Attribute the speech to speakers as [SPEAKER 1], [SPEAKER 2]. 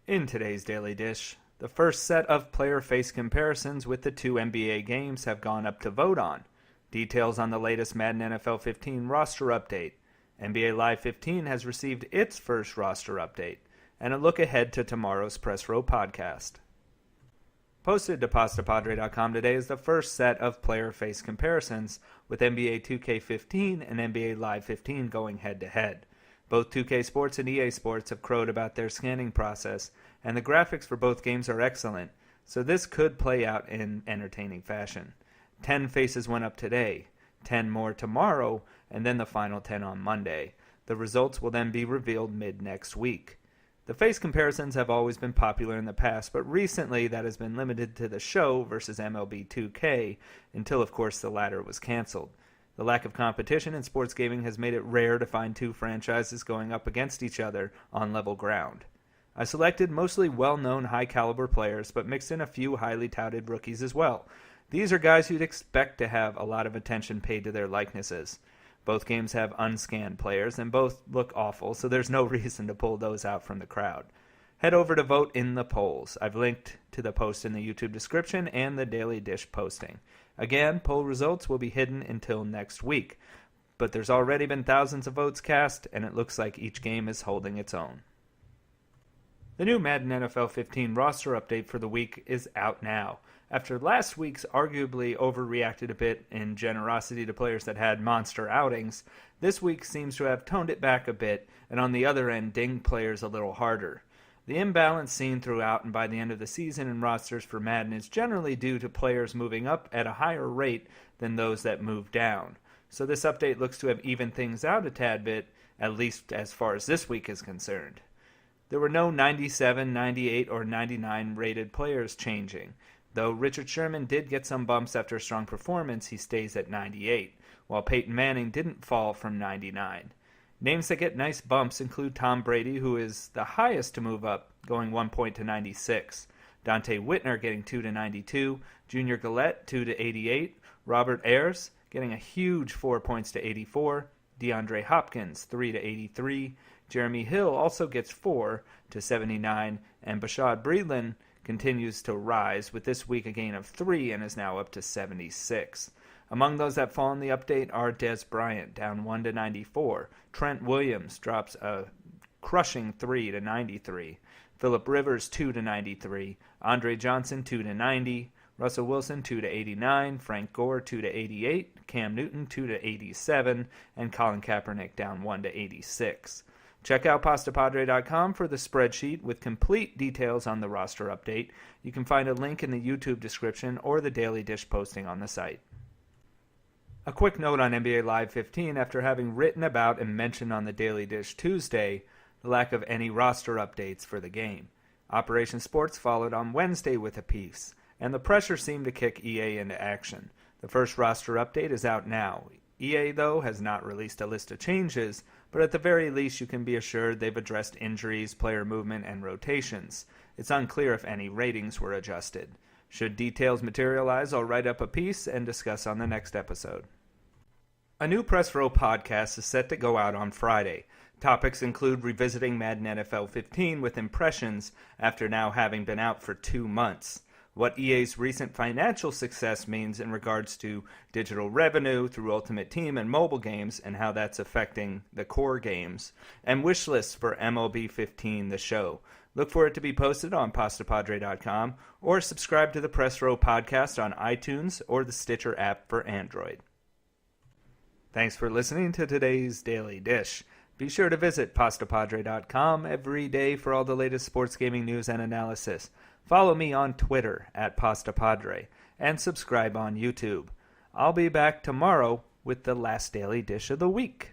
[SPEAKER 1] In today's Daily Dish, the first set of player face comparisons with the two NBA games have gone up to vote on. Details on the latest Madden NFL 15 roster update. NBA Live 15 has received its first roster update. And a look ahead to tomorrow's Press Row podcast. Posted to Pastapadre.com today is the first set of player face comparisons with NBA 2K15 and NBA Live 15 going head-to-head. Both 2K Sports and EA Sports have crowed about their scanning process, and the graphics for both games are excellent, so this could play out in entertaining fashion. 10 faces went up today, 10 more tomorrow, and then the final 10 on Monday. The results will then be revealed mid-next week. The face comparisons have always been popular in the past, but recently that has been limited to the show versus MLB 2K, until of course the latter was canceled. The lack of competition in sports gaming has made it rare to find two franchises going up against each other on level ground. I selected mostly well-known high-caliber players, but mixed in a few highly touted rookies as well. These are guys you'd expect to have a lot of attention paid to their likenesses. Both games have unscanned players, and both look awful, so there's no reason to pull those out from the crowd. Head over to vote in the polls. I've linked to the post in the YouTube description and the Daily Dish posting. Again, poll results will be hidden until next week, but there's already been thousands of votes cast, and it looks like each game is holding its own. The new Madden NFL 15 roster update for the week is out now. After last week's arguably overreacted a bit in generosity to players that had monster outings, this week seems to have toned it back a bit, and on the other end dinged players a little harder. The imbalance seen throughout and by the end of the season in rosters for Madden is generally due to players moving up at a higher rate than those that move down. So this update looks to have evened things out a tad bit, at least as far as this week is concerned. There were no 97, 98, or 99 rated players changing. Though Richard Sherman did get some bumps after a strong performance, he stays at 98, while Peyton Manning didn't fall from 99. Names that get nice bumps include Tom Brady, who is the highest to move up, going 1 point to 96. Dante Whitner getting 2 to 92. Junior Gillette 2 to 88. Robert Ayers getting a huge 4 points to 84. DeAndre Hopkins 3 to 83. Jeremy Hill also gets 4 to 79. And Bashaud Breeland continues to rise, with this week a gain of 3 and is now up to 76. Among those that fall in the update are Des Bryant, down 1 to 94. Trent Williams drops a crushing 3 to 93. Phillip Rivers 2 to 93. Andre Johnson 2 to 90. Russell Wilson 2 to 89. Frank Gore 2 to 88. Cam Newton 2 to 87. And Colin Kaepernick down 1 to 86. Check out Pastapadre.com for the spreadsheet with complete details on the roster update. You can find a link in the YouTube description or the Daily Dish posting on the site. A quick note on NBA Live 15, after having written about and mentioned on the Daily Dish Tuesday the lack of any roster updates for the game. Operation Sports followed on Wednesday with a piece, and the pressure seemed to kick EA into action. The first roster update is out now. EA, though, has not released a list of changes, but at the very least you can be assured they've addressed injuries, player movement, and rotations. It's unclear if any ratings were adjusted. Should details materialize, I'll write up a piece and discuss on the next episode. A new Press Row podcast is set to go out on Friday. Topics include revisiting Madden NFL 15 with impressions after now having been out for 2 months, what EA's recent financial success means in regards to digital revenue through Ultimate Team and mobile games and how that's affecting the core games, and wish lists for MLB 15 the show. Look for it to be posted on Pastapadre.com or subscribe to the Press Row podcast on iTunes or the Stitcher app for Android. Thanks for listening to today's Daily Dish. Be sure to visit Pastapadre.com every day for all the latest sports gaming news and analysis. Follow me on Twitter at Pastapadre and subscribe on YouTube. I'll be back tomorrow with the last Daily Dish of the week.